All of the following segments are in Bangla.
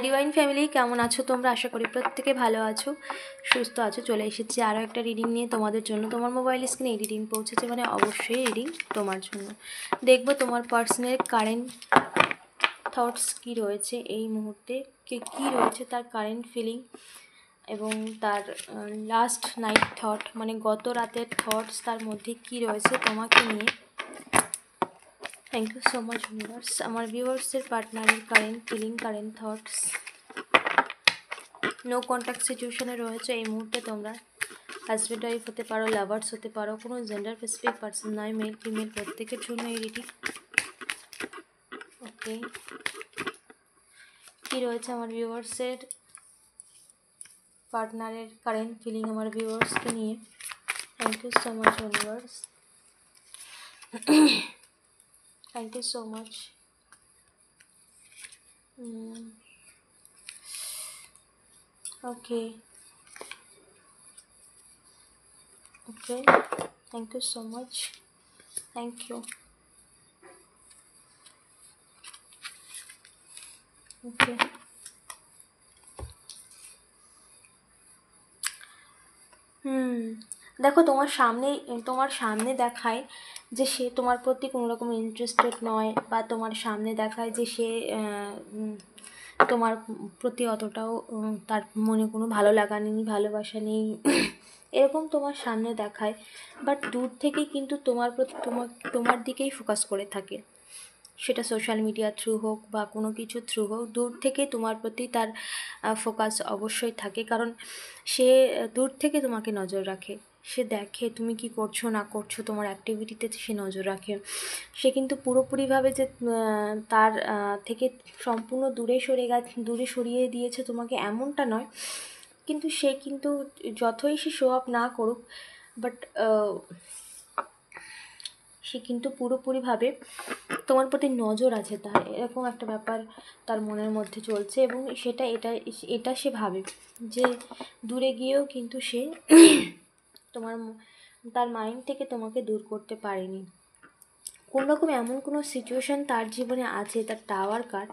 ডিভাইন ফ্যামিলি কেমন আছো তোমরা? আশা করি প্রত্যেকে ভালো আছো, সুস্থ আছো। চলে এসেছি আরও একটা রিডিং নিয়ে তোমাদের জন্য। তোমার মোবাইল স্ক্রিনে এই রিডিং পৌঁছেছে মানে অবশ্যই রিডিং তোমার জন্য। দেখবো তোমার পার্সোনাল কারেন্ট থটস কী রয়েছে এই মুহূর্তে, কী রয়েছে তার কারেন্ট ফিলিং এবং তার লাস্ট নাইট থট মানে গত রাতের থটস, তার মধ্যে কী রয়েছে তোমাকে নিয়ে। Thank you so much viewers. আমার ভিউয়ার্সের পার্টনারের current feeling, current thoughts. No contact সিচুয়েশনে রয়েছে এই মুহূর্তে তোমরা। হাজব্যান্ড ওয়াইফ হতে পারো, লাভার্স হতে পারো, কোনো জেন্ডার স্পেসিফিক পার্সন নয়, মেল ফিমেল প্রত্যেকের জন্য এই রিডিং। ওকে, কী রয়েছে আমার ভিউয়ার্সের পার্টনারের কারেন্ট ফিলিং আমার ভিউয়ার্সকে নিয়ে। Thank you so much viewers, thank you so much. Okay okay, thank you so much, thank you. Okay, দেখো তোমার সামনে দেখায় যে সে তোমার প্রতি কোনো রকম ইন্টারেস্টেড নয়, বা তোমার সামনে দেখায় যে সে তোমার প্রতি অতটাও তার মনে কোনো ভালো লাগা নেই, ভালোবাসা নেই, এরকম তোমার সামনে দেখায়। বাট দূর থেকেই কিন্তু তোমার প্রতি তোমার দিকেই ফোকাস করে থাকে। সেটা সোশ্যাল মিডিয়া থ্রু হোক বা কোনো কিছু থ্রু হোক, দূর থেকে তোমার প্রতি তার ফোকাস অবশ্যই থাকে। কারণ সে দূর থেকে তোমাকে নজর রাখে, সে দেখে তুমি কি করছো না করছো, তোমার অ্যাক্টিভিটিতে সে নজর রাখে। সে কিন্তু পুরোপুরিভাবে যে তার থেকে সম্পূর্ণ দূরে সরিয়ে দিয়েছে তোমাকে এমনটা নয়, কিন্তু সে কিন্তু যতই সে শো আপ না করুক, বাট সে কিন্তু পুরোপুরিভাবে তোমার প্রতি নজর আছে তার, এরকম একটা ব্যাপার তার মনের মধ্যে চলছে। এবং এটা সে ভাবে যে দূরে গিয়েও কিন্তু সে তার মাইন্ড থেকে তোমাকে দূর করতে পারেনি। কোনোরকম এমন কোনো সিচুয়েশান তার জীবনে আছে, তার টাওয়ার কার্ড,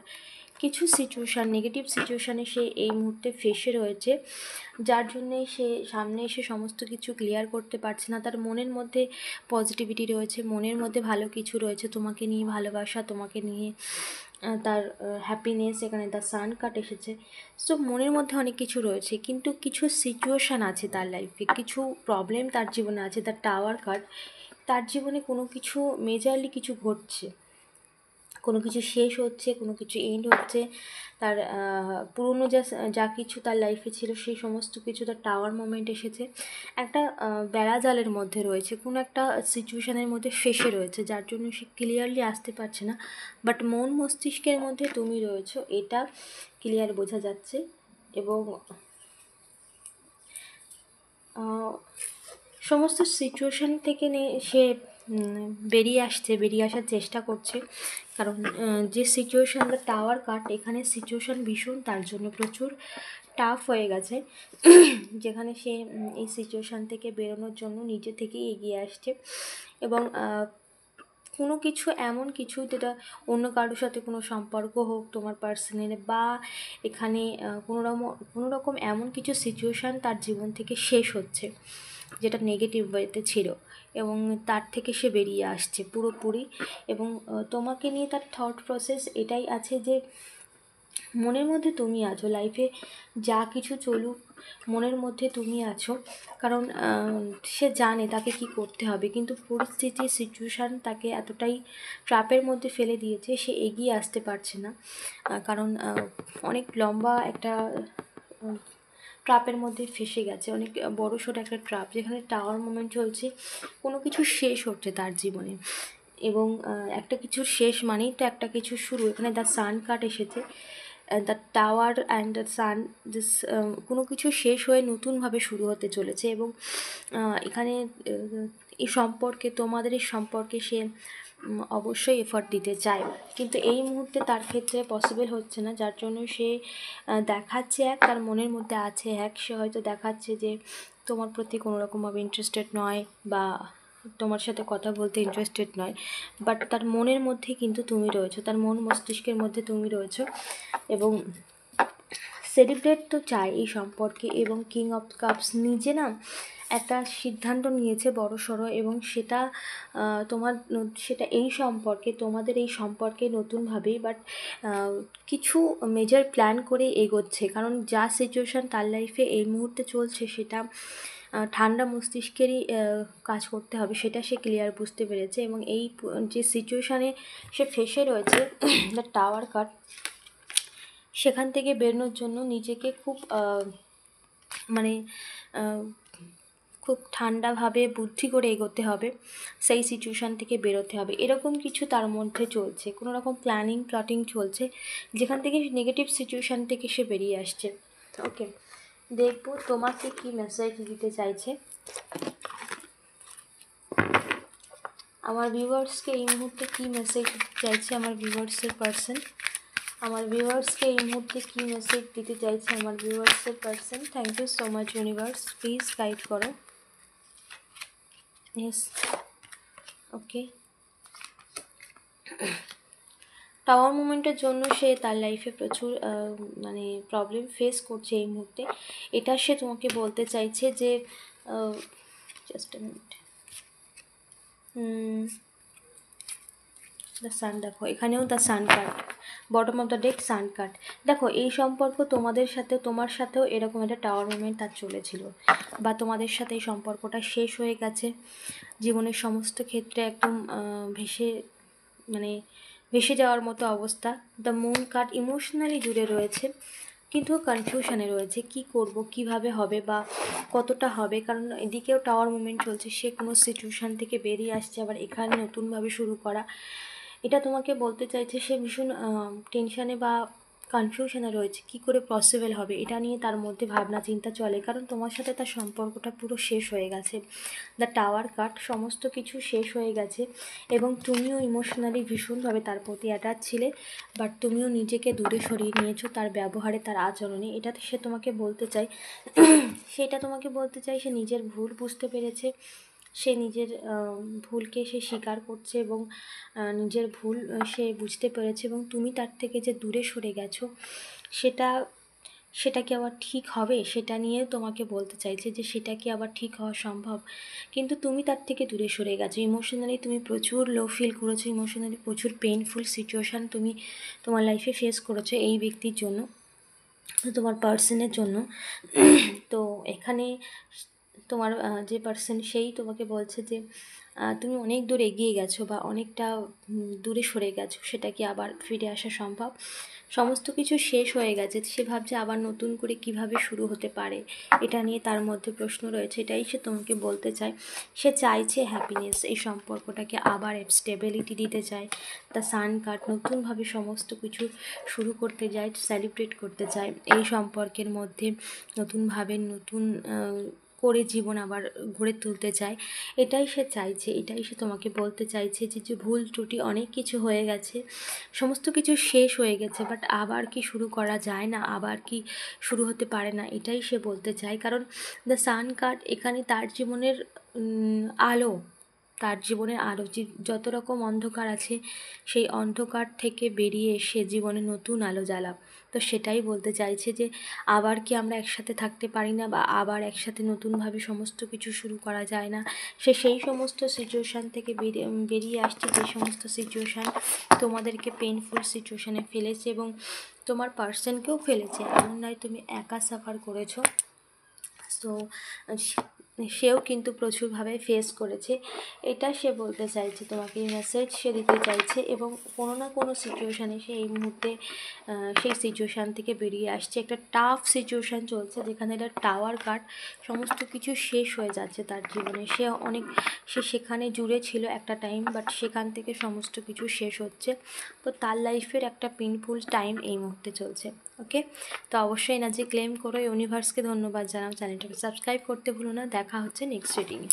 কিছু সিচুয়েশান, নেগেটিভ সিচুয়েশানে সে এই মুহূর্তে ফেসে রয়েছে, যার জন্যে সে সামনে এসে সমস্ত কিছু ক্লিয়ার করতে পারছে না। তার মনের মধ্যে পজিটিভিটি রয়েছে, মনের মধ্যে ভালো কিছু রয়েছে, তোমাকে নিয়ে ভালোবাসা, তোমাকে নিয়ে তার হ্যাপিনেস, এখানে তার সান কার্ড এসেছে। সো মনের মধ্যে অনেক কিছু রয়েছে, কিন্তু কিছু সিচুয়েশান আছে তার লাইফে, কিছু প্রবলেম তার জীবনে আছে। তার টাওয়ার কার্ড, তার জীবনে কোনো কিছু মেজরলি কিছু ঘটছে, কোনো কিছু শেষ হচ্ছে, কোনো কিছু এন্ড হচ্ছে। তার পুরনো যা কিছু তার লাইফে ছিল সেই সমস্ত কিছু তার টাওয়ার মোমেন্ট এসেছে। একটা বেড়াজালের মধ্যে রয়েছে, কোনো একটা সিচুয়েশানের মধ্যে ফেসে রয়েছে, যার জন্য সে ক্লিয়ারলি আসতে পারছে না। বাট মন মস্তিষ্কের মধ্যে তুমি রয়েছো, এটা ক্লিয়ার বোঝা যাচ্ছে। এবং সমস্ত সিচুয়েশান থেকে সে বেরিয়ে আসার চেষ্টা করছে। কারণ যে সিচুয়েশান বা টাওয়ার কার্ড, এখানে সিচুয়েশান ভীষণ তার জন্য প্রচুর টাফ হয়ে গেছে, যেখানে সে এই সিচুয়েশান থেকে বেরোনোর জন্য নিজে থেকেই এগিয়ে আসছে। এবং কোনো কিছু এমন কিছু যেটা অন্য কারোর সাথে কোনো সম্পর্ক হোক তোমার পার্সোনাল, বা এখানে কোনো রকম এমন কিছু সিচুয়েশান তার জীবন থেকে শেষ হচ্ছে যেটা নেগেটিভ ওয়েতে ছিল, এবং তার থেকে সে বেরিয়ে আসছে পুরোপুরি। এবং তোমাকে নিয়ে তার থট প্রসেস এটাই আছে যে মনের মধ্যে তুমি আছো, লাইফে যা কিছু চলুক মনের মধ্যে তুমি আছো। কারণ সে জানে তাকে কি করতে হবে, কিন্তু পরিস্থিতি সিচুয়েশান তাকে এতটাই ট্র্যাপের মধ্যে ফেলে দিয়েছে, সে এগিয়ে আসতে পারছে না। কারণ অনেক লম্বা একটা ট্র্যাপের মধ্যে ফেসে গেছে, অনেক বড়সড় একটা ট্র্যাপ, যেখানে টাওয়ার মোমেন্ট চলছে, কোনো কিছু শেষ হচ্ছে তার জীবনে। এবং একটা কিছুর শেষ মানেই তো একটা কিছু শুরু। এখানে দ্য সান কার্ড এসেছে, the tower and the sun, this কোনো কিছু শেষ হয়ে নতুনভাবে শুরু হতে চলেছে। এবং এখানে এই সম্পর্কে, তোমাদের এই সম্পর্কে সে অবশ্যই এফর্ট দিতে চায়, কিন্তু এই মুহূর্তে তার ক্ষেত্রে পসিবল হচ্ছে না, যার জন্য সে দেখাচ্ছে তার মনের মধ্যে আছে সে হয়তো দেখাচ্ছে যে তোমার প্রতি কোনো রকমভাবে ইন্টারেস্টেড নয়, বা তোমার সাথে কথা বলতে ইন্টারেস্টেড নয়, বাট তার মনের মধ্যে কিন্তু তুমি রয়েছো, তার মন মস্তিষ্কের মধ্যে তুমি রয়েছো। এবং সেলিব্রেট তো চায় এই সম্পর্কে, এবং কিং অফ কাপস নিজে না একটা সিদ্ধান্ত নিয়েছে বড়সড়, এবং সেটা সেটা এই সম্পর্কে, তোমাদের এই সম্পর্কে নতুনভাবেই, বাট কিছু মেজর প্ল্যান করে এগোচ্ছে। কারণ যা সিচুয়েশান তার লাইফে এই মুহূর্তে চলছে, সেটা ঠান্ডা মস্তিষ্কেরই কাজ করতে হবে, সেটা সে ক্লিয়ার বুঝতে পেরেছে। এবং এই যে সিচুয়েশানে সে ফেসে রয়েছে, দ্য টাওয়ার কার্ড, সেখান থেকে বেরোনোর জন্য নিজেকে খুব মানে খুব ঠান্ডাভাবে বুদ্ধি করে এগোতে হবে, সেই সিচুয়েশান থেকে বেরোতে হবে, এরকম কিছু তার মধ্যে চলছে। কোনো রকম প্ল্যাটিং চলছে, যেখান থেকে নেগেটিভ সিচুয়েশান থেকে সে বেরিয়ে আসছে। ওকে, দেখবো তোমাকে কি মেসেজ দিতে চাইছে আমার ভিউয়ার্সকে এই মুহূর্তে, কি মেসেজ চাইছে আমার ভিউয়ার্সের পার্সন, আমার ভিউয়ার্সকে এই মুহূর্তে কী মেসেজ দিতে চাইছে আমার ভিউয়ার্সের person. Thank you so much universe, please guide করো। Yes, okay. টাওয়ার মুভমেন্টের জন্য সে তার লাইফে প্রচুর মানে প্রবলেম ফেস করছে এই মুহূর্তে। এটা সে তোমাকে বলতে চাইছে যে just a minute, the sun, দেখো এখানেও the sun card, bottom of the deck sun card. দেখো এই সম্পর্ক তোমার সাথেও এরকম একটা টাওয়ার মুভমেন্ট তার চলেছিল, বা তোমাদের সাথে এই সম্পর্কটা শেষ হয়ে গেছে, জীবনের সমস্ত ক্ষেত্রে একদম ভেসে যাওয়ার মতো অবস্থা। দ্য মুন কার্ড ইমোশনালি জুড়ে রয়েছে, কিন্তু কনফিউশনে রয়েছে, কি করব, কিভাবে হবে বা কতটা হবে। কারণ এদিকেও টাওয়ার মুভমেন্ট চলছে, সে কোনো সিচুয়েশান থেকে বেরিয়ে আসছে, আবার এখানে নতুনভাবে শুরু করা। এটা তোমাকে বলতে চাইছে সে ভীষণ টেনশানে বা কনফিউশনে রয়েছে, কি করে পসিবল হবে, এটা নিয়ে তার মধ্যে ভাবনা চিন্তা চলে। কারণ তোমার সাথে তার সম্পর্কটা পুরো শেষ হয়ে গেছে, দ্য টাওয়ার কার্ড, সমস্ত কিছু শেষ হয়ে গেছে, এবং তুমিও ইমোশনালি ভীষণভাবে তার প্রতি অ্যাটাচ ছিলে, বাট তুমিও নিজেকে দূরে সরিয়ে নিয়েছো তার ব্যবহারে, তার আচরণে। এটাতে সে তোমাকে বলতে চায় সে নিজের ভুল বুঝতে পেরেছে, সে নিজের ভুলকে সে স্বীকার করছে, এবং নিজের ভুল সে বুঝতে পেরেছে, এবং তুমি তার থেকে যে দূরে সরে গেছো, সেটা কি আবার ঠিক হবে, সেটা নিয়ে তোমাকে বলতে চাইছে যে সেটা কি আবার ঠিক হওয়া সম্ভব। কিন্তু তুমি তার থেকে দূরে সরে গেছো, ইমোশনালি তুমি প্রচুর লো ফিল করেছো, ইমোশনালি প্রচুর পেইনফুল সিচুয়েশান তুমি তোমার লাইফে ফেস করেছো এই ব্যক্তির জন্য, তোমার পার্সনের জন্য। তো এখানে তোমার যে পার্সন, সেই তোমাকে বলছে যে তুমি অনেক দূর এগিয়ে গেছো, বা অনেকটা দূরে সরে গেছো, সেটা কি আবার ফিরে আসা সম্ভব? সমস্ত কিছু শেষ হয়ে গেছে, সে ভাবছে আবার নতুন করে কিভাবে শুরু হতে পারে, এটা নিয়ে তার মধ্যে প্রশ্ন রয়েছে। এটাই সে তোমাকে বলতে চায়, সে চাইছে হ্যাপিনেস, এই সম্পর্কটাকে আবার স্টেবিলিটি দিতে চায়। দ্য সান কার্ড, নতুনভাবে সমস্ত কিছু শুরু করতে চায়, সেলিব্রেট করতে চায় এই সম্পর্কের মধ্যে, নতুনভাবে নতুন করে জীবন আবার গড়ে তুলতে চায়। এটাই সে চাইছে, এটাই সে তোমাকে বলতে চাইছে যে ভুল ত্রুটি অনেক কিছু হয়ে গেছে, সমস্ত কিছু শেষ হয়ে গেছে, বাট আবার কি শুরু করা যায় না, আবার কি শুরু হতে পারে না, এটাই সে বলতে চায়। কারণ দ্য সান কার্ড এখানে তার জীবনের আলো, তার জীবনের আলো, যত রকম অন্ধকার আছে, সেই অন্ধকার থেকে বেরিয়ে এসে জীবনে নতুন আলো জ্বালা। তো সেটাই বলতে চাইছে যে আবার কি আমরা একসাথে থাকতে পারি না, বা আবার একসাথে নতুনভাবে সমস্ত কিছু শুরু করা যায় না। সেই সমস্ত সিচুয়েশান থেকে বেরিয়ে আসছে, যে সমস্ত সিচুয়েশান তোমাদেরকে পেইনফুল সিচুয়েশানে ফেলেছে, এবং তোমার পার্সনকেও ফেলেছে। এমন নয় তুমি একা সাফার করেছো, তো সেও কিন্তু প্রচুরভাবে ফেস করেছে। এটা সে বলতে চাইছে, তোমাকে এই মেসেজ সে দিতে চাইছে, এবং কোনো না কোনো সিচুয়েশানে সে এই মুহূর্তে সেই সিচুয়েশান থেকে বেরিয়ে আসছে। একটা টাফ সিচুয়েশান চলছে, যেখানে একটা টাওয়ার কার্ড, সমস্ত কিছু শেষ হয়ে যাচ্ছে তার জীবনে। সে সেখানে জুড়ে ছিল একটা টাইম, বাট সেখান থেকে সমস্ত কিছু শেষ হচ্ছে। তো তার লাইফের একটা পেইনফুল টাইম এই মুহূর্তে চলছে। ওকে, তো অবশ্যই এনার্জি ক্লেম করো। ইউনিভার্সকে ধন্যবাদ জানাও, চ্যানেলটাকে সাবস্ক্রাইব করতে ভুলো না। দেখা হচ্ছে নেক্সট রিডিংয়ে।